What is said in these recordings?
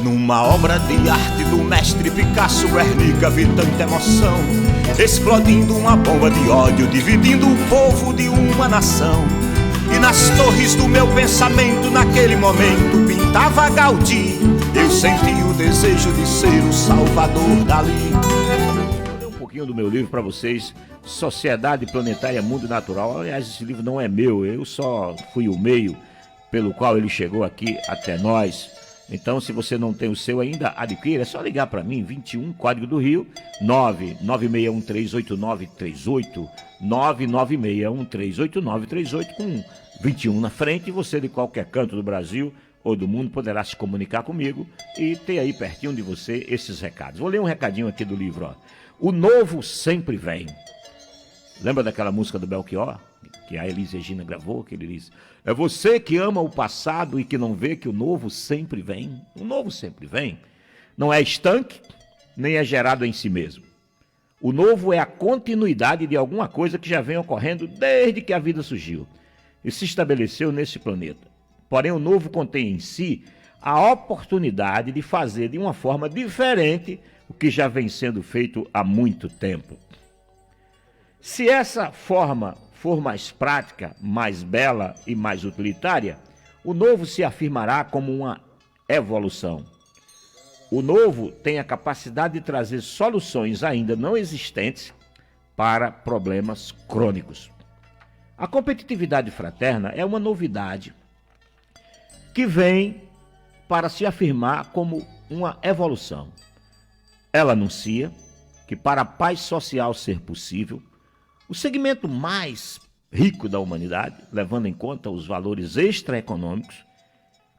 Numa obra de arte do mestre Picasso, Guernica, vi tanta emoção, explodindo uma bomba de ódio, dividindo o povo de uma nação. E nas torres do meu pensamento, naquele momento, pintava Gaudí. Eu senti o desejo de ser o salvador dali. Vou ler um pouquinho do meu livro para vocês, Sociedade Planetária Mundo Natural. Aliás, esse livro não é meu, eu só fui o meio pelo qual ele chegou aqui até nós. Então, se você não tem o seu ainda, adquira. É só ligar para mim, 21, Código do Rio, 996138938, 996138938, com 21 na frente. E você de qualquer canto do Brasil ou do mundo poderá se comunicar comigo e ter aí pertinho de você esses recados. Vou ler um recadinho aqui do livro, ó. O novo sempre vem. Lembra daquela música do Belchior, que a Elis Regina gravou, que ele diz: é você que ama o passado e que não vê que o novo sempre vem. O novo sempre vem. Não é estanque, nem é gerado em si mesmo. O novo é a continuidade de alguma coisa que já vem ocorrendo desde que a vida surgiu e se estabeleceu nesse planeta. Porém, o novo contém em si a oportunidade de fazer de uma forma diferente o que já vem sendo feito há muito tempo. Se essa forma for mais prática, mais bela e mais utilitária, o novo se afirmará como uma evolução. O novo tem a capacidade de trazer soluções ainda não existentes para problemas crônicos. A competitividade fraterna é uma novidade que vem para se afirmar como uma evolução. Ela anuncia que para a paz social ser possível, o segmento mais rico da humanidade, levando em conta os valores extraeconômicos,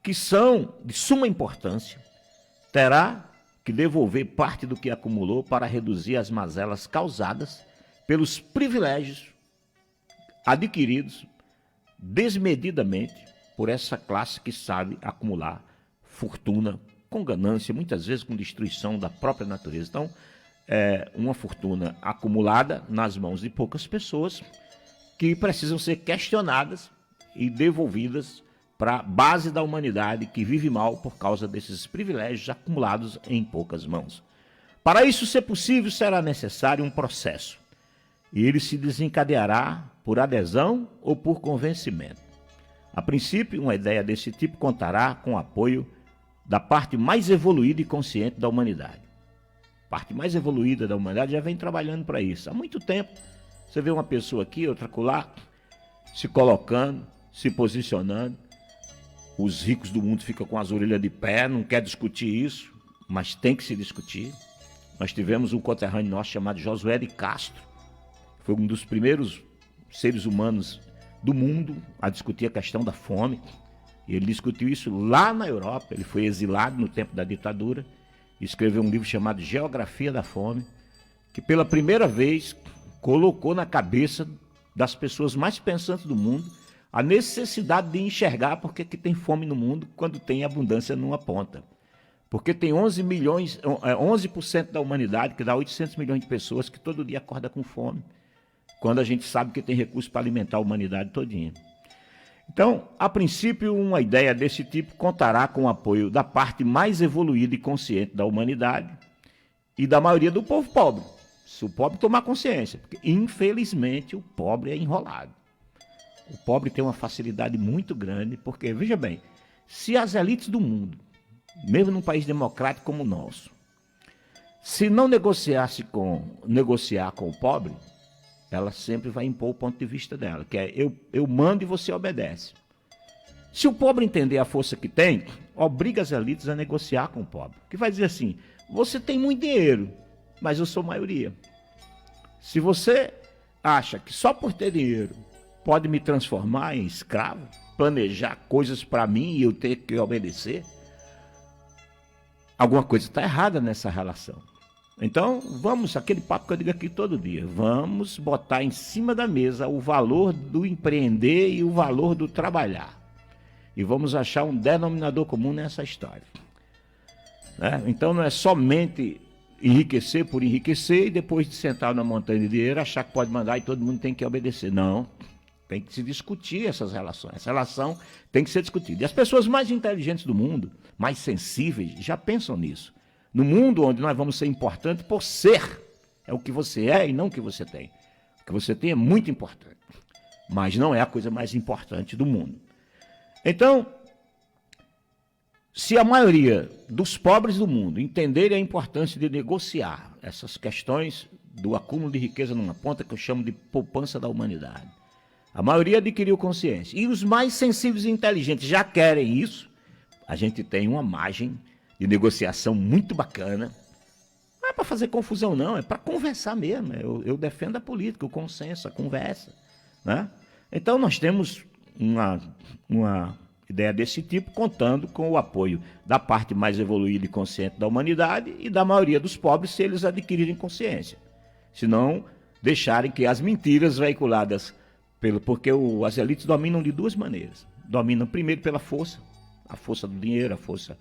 que são de suma importância, terá que devolver parte do que acumulou para reduzir as mazelas causadas pelos privilégios adquiridos desmedidamente por essa classe que sabe acumular fortuna com ganância, muitas vezes com destruição da própria natureza. Então, uma fortuna acumulada nas mãos de poucas pessoas que precisam ser questionadas e devolvidas para a base da humanidade que vive mal por causa desses privilégios acumulados em poucas mãos. Para isso ser possível, será necessário um processo, e ele se desencadeará por adesão ou por convencimento. A princípio, uma ideia desse tipo contará com o apoio da parte mais evoluída e consciente da humanidade. A parte mais evoluída da humanidade já vem trabalhando para isso. Há muito tempo, você vê uma pessoa aqui, outra acolá, se colocando, se posicionando. Os ricos do mundo ficam com as orelhas de pé, não quer discutir isso, mas tem que se discutir. Nós tivemos um conterrâneo nosso chamado Josué de Castro, que foi um dos primeiros seres humanos do mundo a discutir a questão da fome. E ele discutiu isso lá na Europa. Ele foi exilado no tempo da ditadura, escreveu um livro chamado Geografia da Fome, que pela primeira vez colocou na cabeça das pessoas mais pensantes do mundo a necessidade de enxergar porque que tem fome no mundo quando tem abundância numa ponta. Porque tem 11% da humanidade, que dá 800 milhões de pessoas, que todo dia acorda com fome, quando a gente sabe que tem recurso para alimentar a humanidade todinha. Então, a princípio, uma ideia desse tipo contará com o apoio da parte mais evoluída e consciente da humanidade e da maioria do povo pobre, se o pobre tomar consciência, porque infelizmente o pobre é enrolado. O pobre tem uma facilidade muito grande, porque, veja bem, se as elites do mundo, mesmo num país democrático como o nosso, se não negociar com o pobre, ela sempre vai impor o ponto de vista dela, que é eu mando e você obedece. Se o pobre entender a força que tem, obriga as elites a negociar com o pobre, que vai dizer assim: você tem muito dinheiro, mas eu sou maioria. Se você acha que só por ter dinheiro pode me transformar em escravo, planejar coisas para mim e eu ter que obedecer, alguma coisa está errada nessa relação. Então, vamos, aquele papo que eu digo aqui todo dia, vamos botar em cima da mesa o valor do empreender e o valor do trabalhar. E vamos achar um denominador comum nessa história. Né? Então, não é somente enriquecer por enriquecer e depois de sentar na montanha de dinheiro achar que pode mandar e todo mundo tem que obedecer. Não. Tem que se discutir essas relações. Essa relação tem que ser discutida. E as pessoas mais inteligentes do mundo, mais sensíveis, já pensam nisso. No mundo onde nós vamos ser importantes por ser. É o que você é e não o que você tem. O que você tem é muito importante. Mas não é a coisa mais importante do mundo. Então, se a maioria dos pobres do mundo entenderem a importância de negociar essas questões do acúmulo de riqueza numa ponta que eu chamo de poupança da humanidade, a maioria adquiriu consciência. E os mais sensíveis e inteligentes já querem isso. A gente tem uma margem de negociação muito bacana. Não é para fazer confusão, não. É para conversar mesmo. Eu defendo a política, o consenso, a conversa. Né? Então, nós temos uma ideia desse tipo, contando com o apoio da parte mais evoluída e consciente da humanidade e da maioria dos pobres, se eles adquirirem consciência. Se não deixarem que as mentiras veiculadas porque as elites dominam de duas maneiras. Dominam primeiro pela força, a força do dinheiro, a força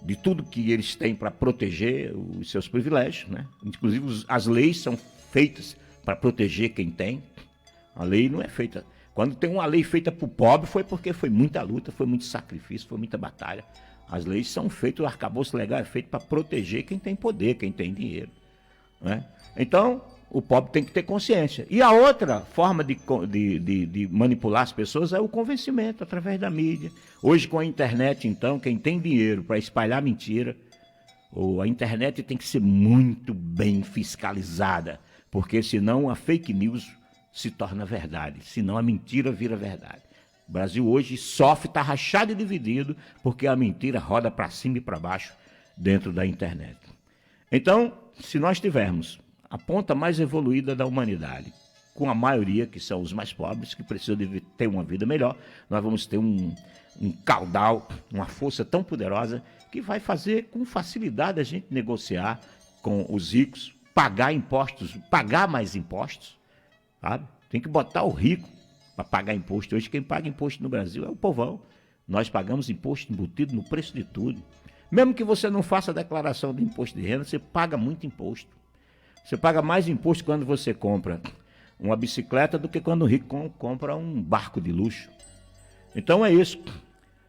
de tudo que eles têm para proteger os seus privilégios, né? Inclusive as leis são feitas para proteger quem tem. A lei não é feita... Quando tem uma lei feita para o pobre, foi porque foi muita luta, foi muito sacrifício, foi muita batalha. As leis são feitas, o arcabouço legal é feito para proteger quem tem poder, quem tem dinheiro. Né? Então, o pobre tem que ter consciência. E a outra forma de manipular as pessoas é o convencimento, através da mídia. Hoje, com a internet, então, quem tem dinheiro para espalhar mentira, a internet tem que ser muito bem fiscalizada, porque senão a fake news se torna verdade, senão a mentira vira verdade. O Brasil hoje sofre, está rachado e dividido, porque a mentira roda para cima e para baixo dentro da internet. Então, se nós tivermos a ponta mais evoluída da humanidade, com a maioria, que são os mais pobres, que precisam de ter uma vida melhor, nós vamos ter um caudal, uma força tão poderosa, que vai fazer com facilidade a gente negociar com os ricos, pagar impostos, pagar mais impostos, sabe? Tem que botar o rico para pagar imposto. Hoje quem paga imposto no Brasil é o povão. Nós pagamos imposto embutido no preço de tudo. Mesmo que você não faça a declaração de imposto de renda, você paga muito imposto. Você paga mais imposto quando você compra uma bicicleta do que quando o rico compra um barco de luxo. Então é isso.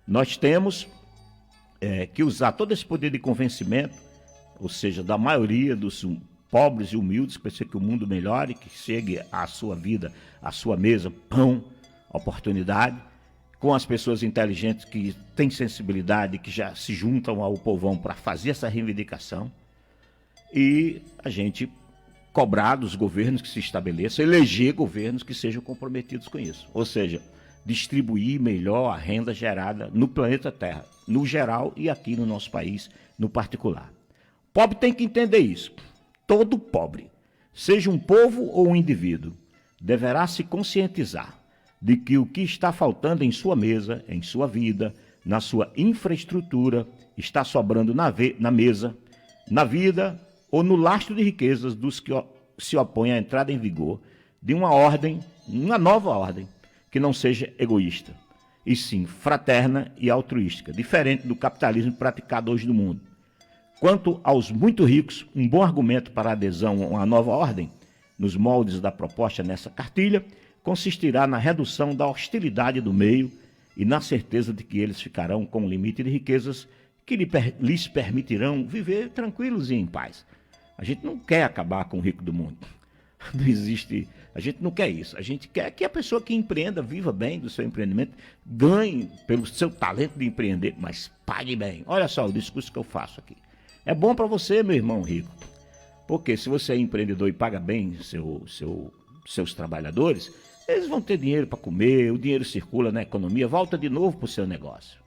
Nós temos que usar todo esse poder de convencimento, ou seja, da maioria dos pobres e humildes, para que o mundo melhore, que chegue à sua vida, à sua mesa, pão, oportunidade, com as pessoas inteligentes que têm sensibilidade, que já se juntam ao povão para fazer essa reivindicação, e a gente cobrar dos governos que se estabeleçam, eleger governos que sejam comprometidos com isso, ou seja, distribuir melhor a renda gerada no planeta Terra, no geral e aqui no nosso país, no particular. O pobre tem que entender isso. Todo pobre, seja um povo ou um indivíduo, deverá se conscientizar de que o que está faltando em sua mesa, em sua vida, na sua infraestrutura, está sobrando na mesa, na vida ou no lastro de riquezas dos que se opõem à entrada em vigor de uma ordem, uma nova ordem, que não seja egoísta, e sim fraterna e altruística, diferente do capitalismo praticado hoje no mundo. Quanto aos muito ricos, um bom argumento para a adesão à nova ordem, nos moldes da proposta nessa cartilha, consistirá na redução da hostilidade do meio e na certeza de que eles ficarão com um limite de riquezas que lhes permitirão viver tranquilos e em paz. A gente não quer acabar com o rico do mundo. Não existe, a gente não quer isso. A gente quer que a pessoa que empreenda viva bem do seu empreendimento, ganhe pelo seu talento de empreender, mas pague bem. Olha só o discurso que eu faço aqui. É bom para você, meu irmão rico, porque se você é empreendedor e paga bem seus trabalhadores, eles vão ter dinheiro para comer, o dinheiro circula na economia, volta de novo para o seu negócio.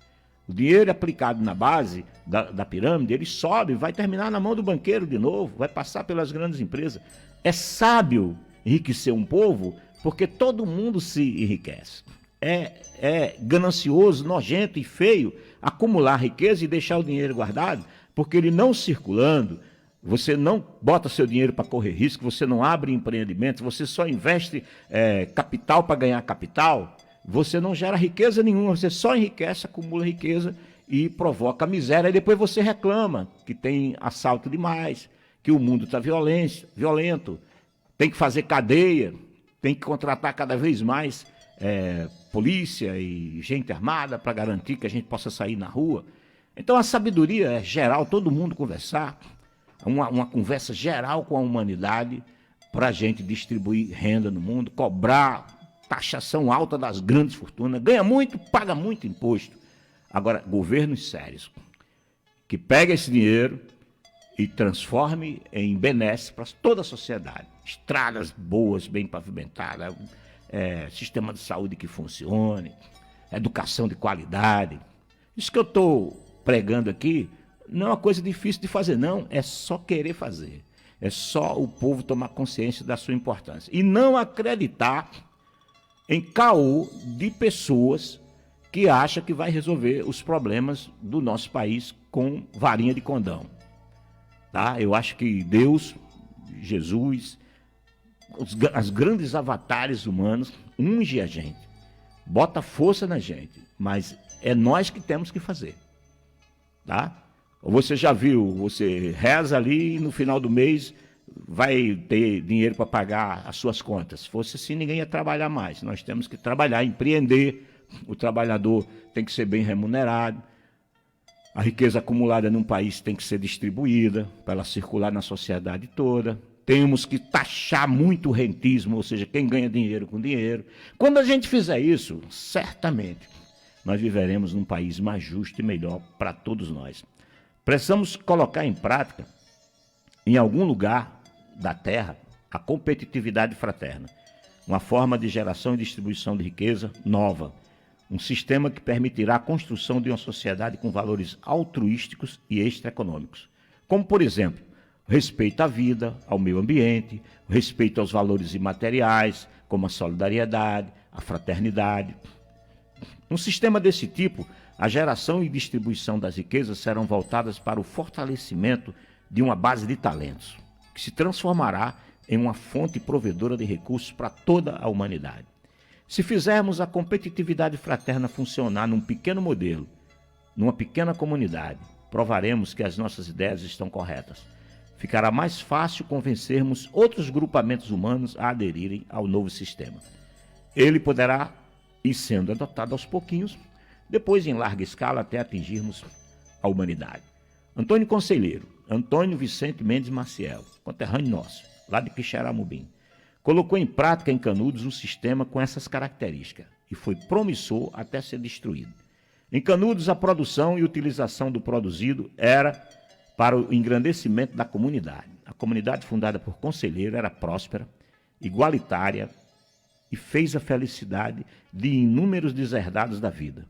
O dinheiro aplicado na base da pirâmide, ele sobe, vai terminar na mão do banqueiro de novo, vai passar pelas grandes empresas. É sábio enriquecer um povo, porque todo mundo se enriquece. É ganancioso, nojento e feio acumular riqueza e deixar o dinheiro guardado, porque ele não circulando, você não bota seu dinheiro para correr risco, você não abre empreendimentos, você só investe capital para ganhar capital, você não gera riqueza nenhuma, você só enriquece, acumula riqueza e provoca miséria, e depois você reclama que tem assalto demais, que o mundo está violento, tem que fazer cadeia, tem que contratar cada vez mais polícia e gente armada para garantir que a gente possa sair na rua. Então a sabedoria é geral, todo mundo conversar, uma conversa geral com a humanidade para a gente distribuir renda no mundo, cobrar taxação alta das grandes fortunas, ganha muito, paga muito imposto. Agora, governos sérios, que peguem esse dinheiro e transforme em benesse para toda a sociedade. Estradas boas, bem pavimentadas, sistema de saúde que funcione, educação de qualidade. Isso que eu estou pregando aqui não é uma coisa difícil de fazer, não. É só querer fazer. É só o povo tomar consciência da sua importância. E não acreditar em caô de pessoas que acham que vai resolver os problemas do nosso país com varinha de condão. Tá? Eu acho que Deus, Jesus, as grandes avatares humanos, unge a gente, bota força na gente, mas é nós que temos que fazer. Tá? Você já viu, você reza ali e no final do mês vai ter dinheiro para pagar as suas contas. Se fosse assim, ninguém ia trabalhar mais. Nós temos que trabalhar, empreender. O trabalhador tem que ser bem remunerado. A riqueza acumulada num país tem que ser distribuída para ela circular na sociedade toda. Temos que taxar muito o rentismo, ou seja, quem ganha dinheiro com dinheiro. Quando a gente fizer isso, certamente, nós viveremos num país mais justo e melhor para todos nós. Precisamos colocar em prática, em algum lugar da terra, a competitividade fraterna, uma forma de geração e distribuição de riqueza nova, um sistema que permitirá a construção de uma sociedade com valores altruísticos e extraeconômicos, como, por exemplo, o respeito à vida, ao meio ambiente, o respeito aos valores imateriais, como a solidariedade, a fraternidade. Um sistema desse tipo, a geração e distribuição das riquezas serão voltadas para o fortalecimento de uma base de talentos, que se transformará em uma fonte provedora de recursos para toda a humanidade. Se fizermos a competitividade fraterna funcionar num pequeno modelo, numa pequena comunidade, provaremos que as nossas ideias estão corretas. Ficará mais fácil convencermos outros grupamentos humanos a aderirem ao novo sistema. Ele poderá ir sendo adotado aos pouquinhos, depois em larga escala até atingirmos a humanidade. Antônio Conselheiro, Antônio Vicente Mendes Maciel, conterrâneo nosso, lá de Quixeramobim, colocou em prática em Canudos um sistema com essas características e foi promissor até ser destruído. Em Canudos, a produção e utilização do produzido era para o engrandecimento da comunidade. A comunidade fundada por Conselheiro era próspera, igualitária e fez a felicidade de inúmeros deserdados da vida.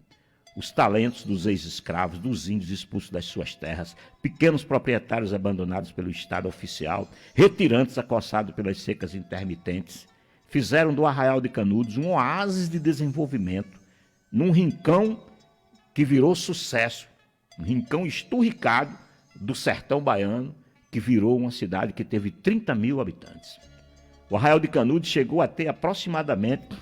Os talentos dos ex-escravos, dos índios expulsos das suas terras, pequenos proprietários abandonados pelo Estado oficial, retirantes acossados pelas secas intermitentes, fizeram do Arraial de Canudos um oásis de desenvolvimento, num rincão que virou sucesso, um rincão esturricado do sertão baiano, que virou uma cidade que teve 30 mil habitantes. O Arraial de Canudos chegou a ter aproximadamente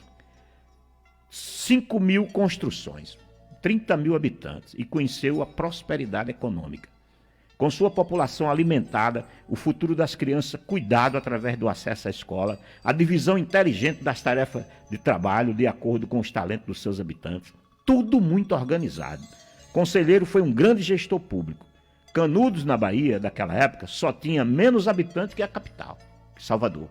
5 mil construções, 30 mil habitantes, e conheceu a prosperidade econômica. Com sua população alimentada, o futuro das crianças cuidado através do acesso à escola, a divisão inteligente das tarefas de trabalho de acordo com os talentos dos seus habitantes, tudo muito organizado. Conselheiro foi um grande gestor público. Canudos, na Bahia, daquela época, só tinha menos habitantes que a capital, Salvador.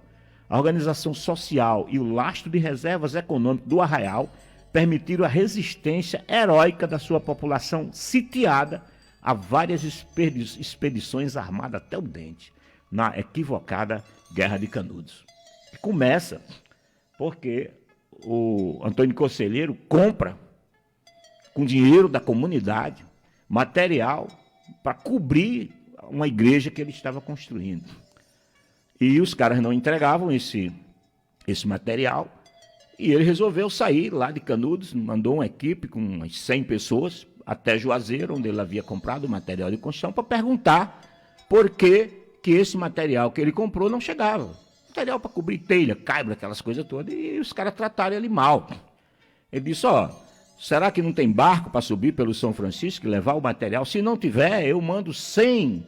A organização social e o lastro de reservas econômicas do Arraial permitiram a resistência heróica da sua população sitiada a várias expedições armadas até o dente, na equivocada Guerra de Canudos. E começa porque o Antônio Conselheiro compra, com dinheiro da comunidade, material para cobrir uma igreja que ele estava construindo. E os caras não entregavam esse material, e ele resolveu sair lá de Canudos, mandou uma equipe com umas 100 pessoas até Juazeiro, onde ele havia comprado o material de construção, para perguntar por que esse material que ele comprou não chegava. Material para cobrir telha, caibra, aquelas coisas todas, e os caras trataram ele mal. Ele disse, será que não tem barco para subir pelo São Francisco e levar o material? Se não tiver, eu mando 100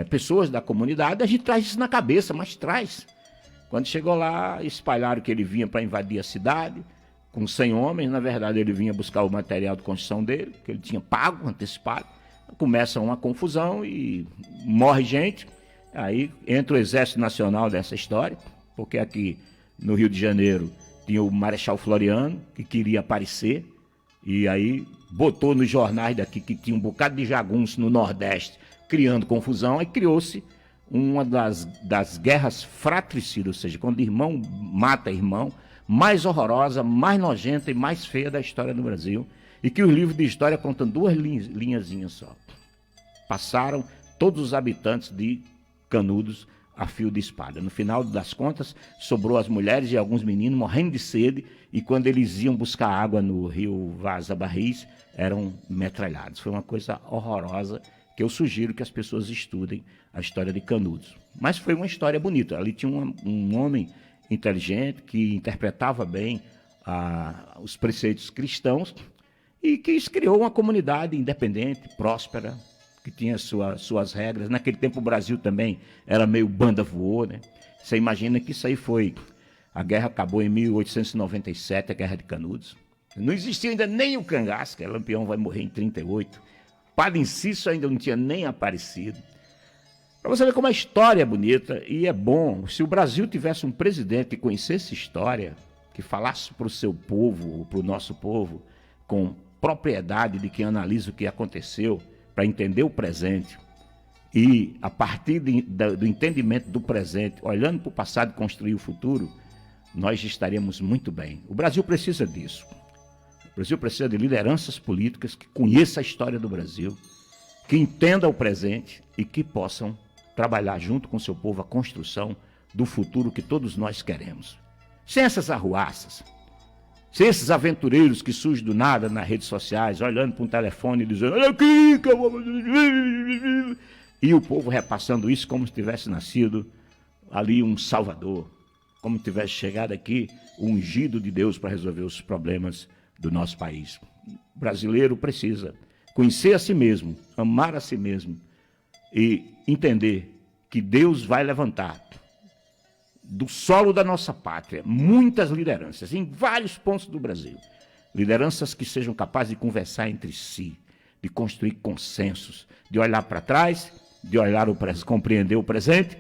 pessoas da comunidade, a gente traz isso na cabeça, mas traz. Quando chegou lá, espalharam que ele vinha para invadir a cidade, com 100 homens. Na verdade, ele vinha buscar o material de construção dele, que ele tinha pago, antecipado. Começa uma confusão e morre gente. Aí entra o Exército Nacional dessa história, porque aqui no Rio de Janeiro tinha o Marechal Floriano, que queria aparecer, e aí botou nos jornais daqui que tinha um bocado de jagunço no Nordeste, criando confusão. Aí criou-se uma das guerras fratricidas, ou seja, quando irmão mata irmão, mais horrorosa, mais nojenta e mais feia da história do Brasil, e que os livros de história contam 2 linhazinhas só. Passaram todos os habitantes de Canudos a fio de espada. No final das contas, sobrou as mulheres e alguns meninos morrendo de sede, e quando eles iam buscar água no rio Vaza Barris, eram metralhados. Foi uma coisa horrorosa, que eu sugiro que as pessoas estudem a história de Canudos. Mas foi uma história bonita. Ali tinha um homem inteligente que interpretava bem os preceitos cristãos e que criou uma comunidade independente, próspera, que tinha suas regras. Naquele tempo o Brasil também era meio banda voou, né? Você imagina que isso aí foi... A guerra acabou em 1897, a Guerra de Canudos. Não existia ainda nem o cangaço, que Lampião vai morrer em 38. Padre Inciso ainda não tinha nem aparecido. Para você ver como a história é bonita e é bom. Se o Brasil tivesse um presidente que conhecesse história, que falasse para o seu povo, para o nosso povo, com propriedade de quem analisa o que aconteceu, para entender o presente, e a partir do entendimento do presente, olhando para o passado e construir o futuro, nós estaremos muito bem. O Brasil precisa disso. O Brasil precisa de lideranças políticas que conheçam a história do Brasil, que entendam o presente e que possam trabalhar junto com o seu povo a construção do futuro que todos nós queremos. Sem essas arruaças, sem esses aventureiros que surgem do nada nas redes sociais, olhando para um telefone e dizendo: olha aqui, que eu vou... E o povo repassando isso como se tivesse nascido ali um salvador, como se tivesse chegado aqui o ungido de Deus para resolver os problemas do nosso país. O brasileiro precisa conhecer a si mesmo, amar a si mesmo e entender que Deus vai levantar do solo da nossa pátria muitas lideranças em vários pontos do Brasil. Lideranças que sejam capazes de conversar entre si, de construir consensos, de olhar para trás, de olhar compreender o presente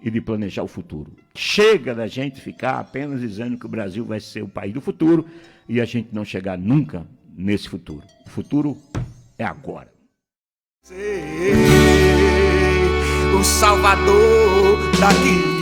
e de planejar o futuro. Chega da gente ficar apenas dizendo que o Brasil vai ser o país do futuro e a gente não chegar nunca nesse futuro. O futuro é agora. O Salvador daqui.